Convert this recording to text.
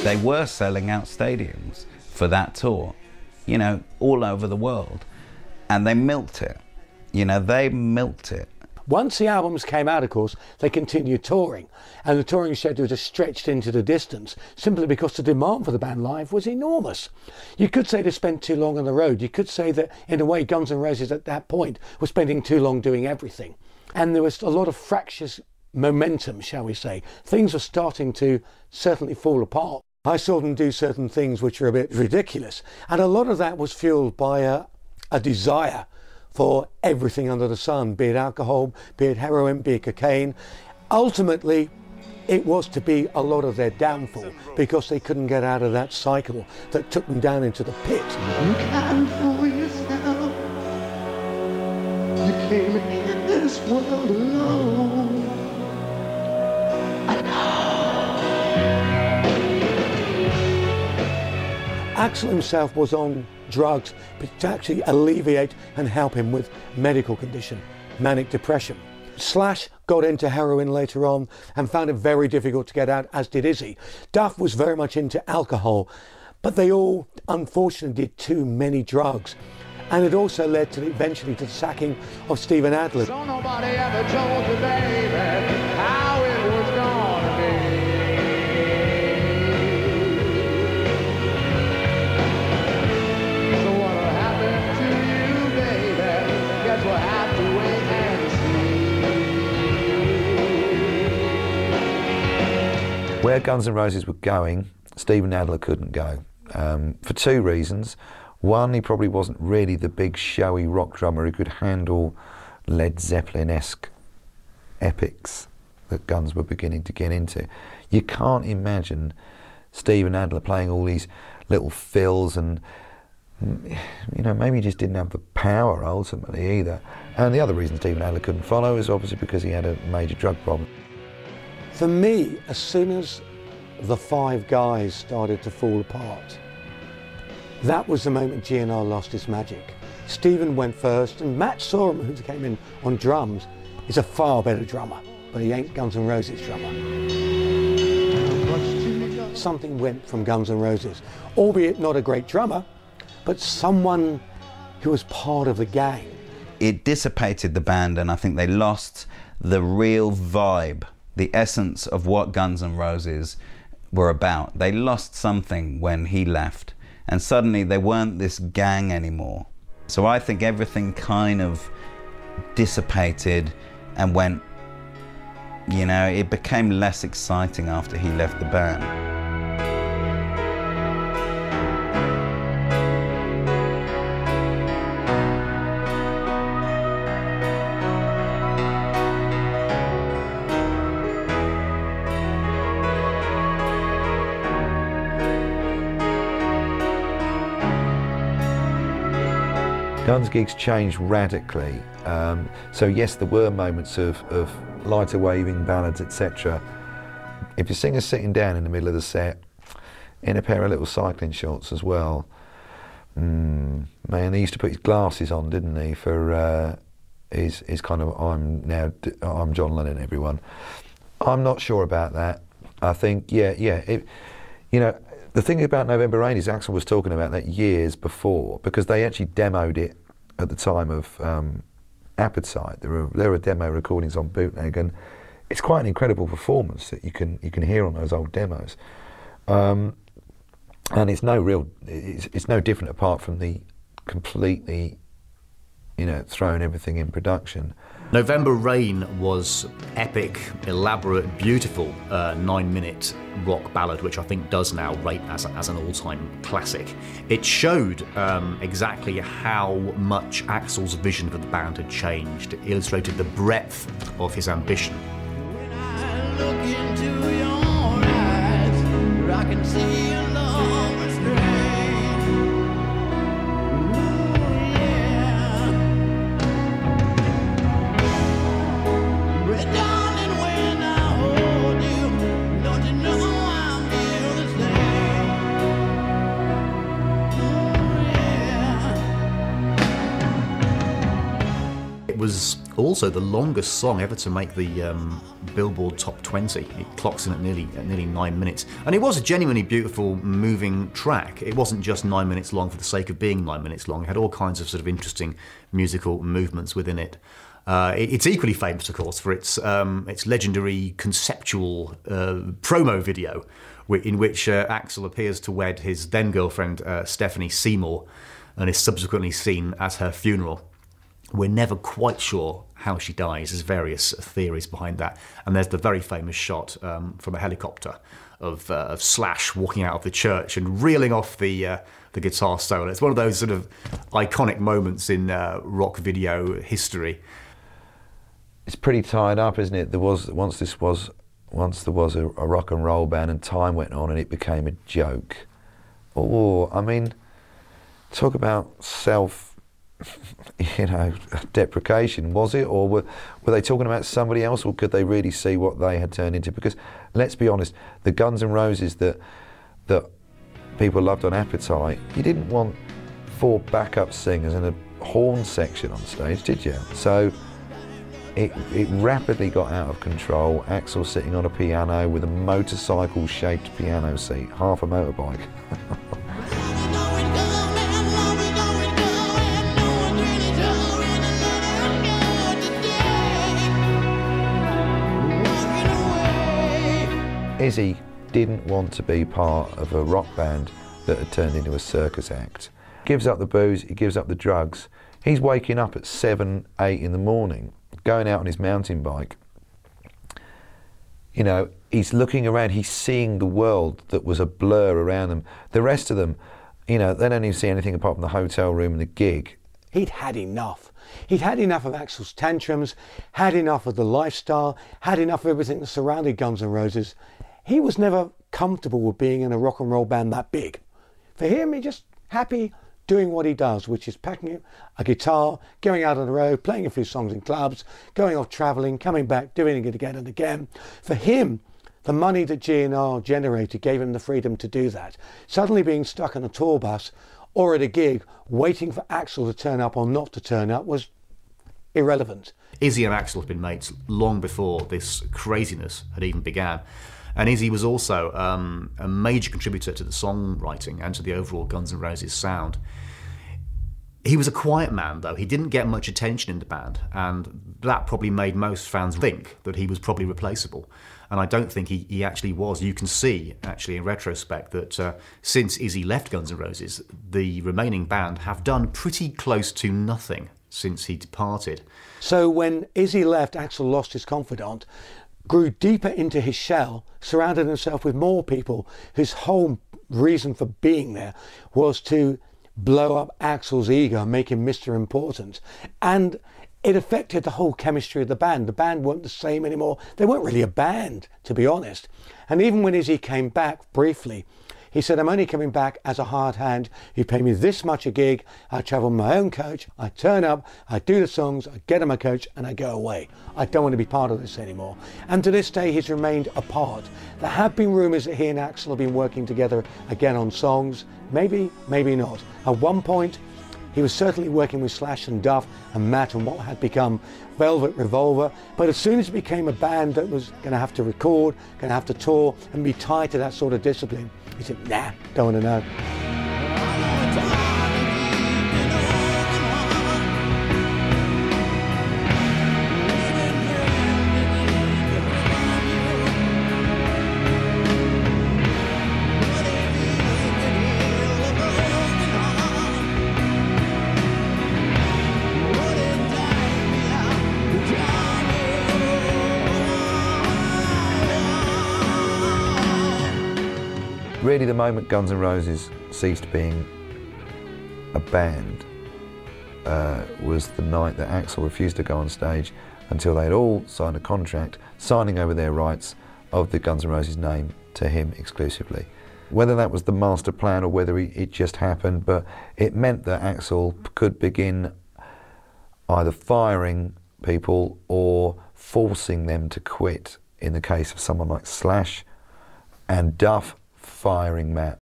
They were selling out stadiums for that tour, you know, all over the world. And they milked it. You know, they milked it. Once the albums came out, of course, they continued touring, and the touring schedule just stretched into the distance, simply because the demand for the band live was enormous. You could say they spent too long on the road. You could say that, in a way, Guns N' Roses at that point were spending too long doing everything. And there was a lot of fractious momentum, shall we say. Things were starting to certainly fall apart. I saw them do certain things which were a bit ridiculous, and a lot of that was fueled by a desire for everything under the sun, be it alcohol, be it heroin, be it cocaine. Ultimately, it was to be a lot of their downfall, because they couldn't get out of that cycle that took them down into the pit. You can't fool yourself. You came in this world alone. Axl himself was on drugs to actually alleviate and help him with medical condition, manic depression. Slash got into heroin later on and found it very difficult to get out, as did Izzy. Duff was very much into alcohol, but they all unfortunately did too many drugs. And it also led to eventually to the sacking of Steven Adler. So nobody ever told you, baby, how it was gonna be. Where Guns N' Roses were going, Steven Adler couldn't go, for two reasons. One, he probably wasn't really the big showy rock drummer who could handle Led Zeppelin-esque epics that Guns were beginning to get into. You can't imagine Steven Adler playing all these little fills, and you know, maybe he just didn't have the power ultimately either. And the other reason Steven Adler couldn't follow is obviously because he had a major drug problem. For me, as soon as the five guys started to fall apart, that was the moment GNR lost its magic. Steven went first, and Matt Sorum, who came in on drums, is a far better drummer, but he ain't Guns N' Roses drummer. Something went from Guns N' Roses, albeit not a great drummer, but someone who was part of the gang. It dissipated the band, and I think they lost the real vibe, the essence of what Guns N' Roses were about. They lost something when he left, and suddenly they weren't this gang anymore. So I think everything kind of dissipated and went, you know, it became less exciting after he left the band. Guns gigs changed radically. So yes, there were moments of lighter waving ballads, etc. If your singer's sitting down in the middle of the set, in a pair of little cycling shorts as well, man, he used to put his glasses on, didn't he, for his kind of, I'm John Lennon, everyone. I'm not sure about that. I think, you know, the thing about November Rain is Axl was talking about that years before, because they actually demoed it at the time of Appetite. There were demo recordings on bootleg, and it's quite an incredible performance that you can hear on those old demos. And it's it's no different apart from the completely, you know, throwing everything in production. November Rain was epic, elaborate, beautiful 9-minute rock ballad, which I think does now rate as an all-time classic. It showed exactly how much Axl's vision for the band had changed. It illustrated the breadth of his ambition. When I look into your eyes, I can see your love is great. It was Also, the longest song ever to make the Billboard Top 20. It clocks in at nearly 9 minutes. And it was a genuinely beautiful, moving track. It wasn't just 9 minutes long for the sake of being 9 minutes long. It had all kinds of sort of interesting musical movements within it. It's equally famous, of course, for its legendary conceptual promo video, in which Axl appears to wed his then-girlfriend Stephanie Seymour, and is subsequently seen at her funeral. We're never quite sure how she dies. There's various theories behind that. And there's the very famous shot from a helicopter of Slash walking out of the church and reeling off the guitar solo. It's one of those sort of iconic moments in rock video history. It's pretty tied up, isn't it? Once there was a rock and roll band, and time went on and it became a joke. Or, I mean, talk about deprecation, was it? Or were they talking about somebody else, or could they really see what they had turned into? Because let's be honest, the Guns N' Roses that people loved on Appetite, you didn't want 4 backup singers and a horn section on stage, did you? So it rapidly got out of control. Axl sitting on a piano with a motorcycle-shaped piano seat, half a motorbike. Izzy didn't want to be part of a rock band that had turned into a circus act. Gives up the booze, he gives up the drugs. He's waking up at 7, 8 in the morning, going out on his mountain bike. You know, he's looking around, he's seeing the world that was a blur around them. The rest of them, you know, they don't even see anything apart from the hotel room and the gig. He'd had enough. He'd had enough of Axl's tantrums, had enough of the lifestyle, had enough of everything that surrounded Guns N' Roses. He was never comfortable with being in a rock and roll band that big. For him, he's just happy doing what he does, which is packing a guitar, going out on the road, playing a few songs in clubs, going off travelling, coming back, doing it again and again. For him, the money that GNR generated gave him the freedom to do that. Suddenly being stuck on a tour bus or at a gig, waiting for Axl to turn up or not to turn up was irrelevant. Izzy and Axl had been mates long before this craziness had even began. And Izzy was also a major contributor to the songwriting and to the overall Guns N' Roses sound. He was a quiet man, though. He didn't get much attention in the band, and that probably made most fans think that he was probably replaceable. And I don't think he actually was. You can see, actually, in retrospect, that since Izzy left Guns N' Roses, the remaining band have done pretty close to nothing since he departed. So when Izzy left, Axl lost his confidant, grew deeper into his shell, surrounded himself with more people whose whole reason for being there was to blow up Axl's ego, make him Mr. Important. And it affected the whole chemistry of the band. The band weren't the same anymore. They weren't really a band, to be honest. And even when Izzy came back briefly, he said, I'm only coming back as a hired hand. You pay me this much a gig. I travel with my own coach. I turn up, I do the songs, I get on my coach, and I go away. I don't want to be part of this anymore. And to this day, he's remained apart. There have been rumours that he and Axl have been working together again on songs. Maybe, maybe not. At one point, he was certainly working with Slash and Duff and Matt and what had become Velvet Revolver, but as soon as it became a band that was going to have to record, going to have to tour and be tied to that sort of discipline, he said, nah, don't want to know. Really, the moment Guns N' Roses ceased being a band was the night that Axl refused to go on stage until they had all signed a contract signing over their rights of the Guns N' Roses name to him exclusively. Whether that was the master plan or whether it just happened, but it meant that Axl could begin either firing people or forcing them to quit, in the case of someone like Slash, and Duff firing Matt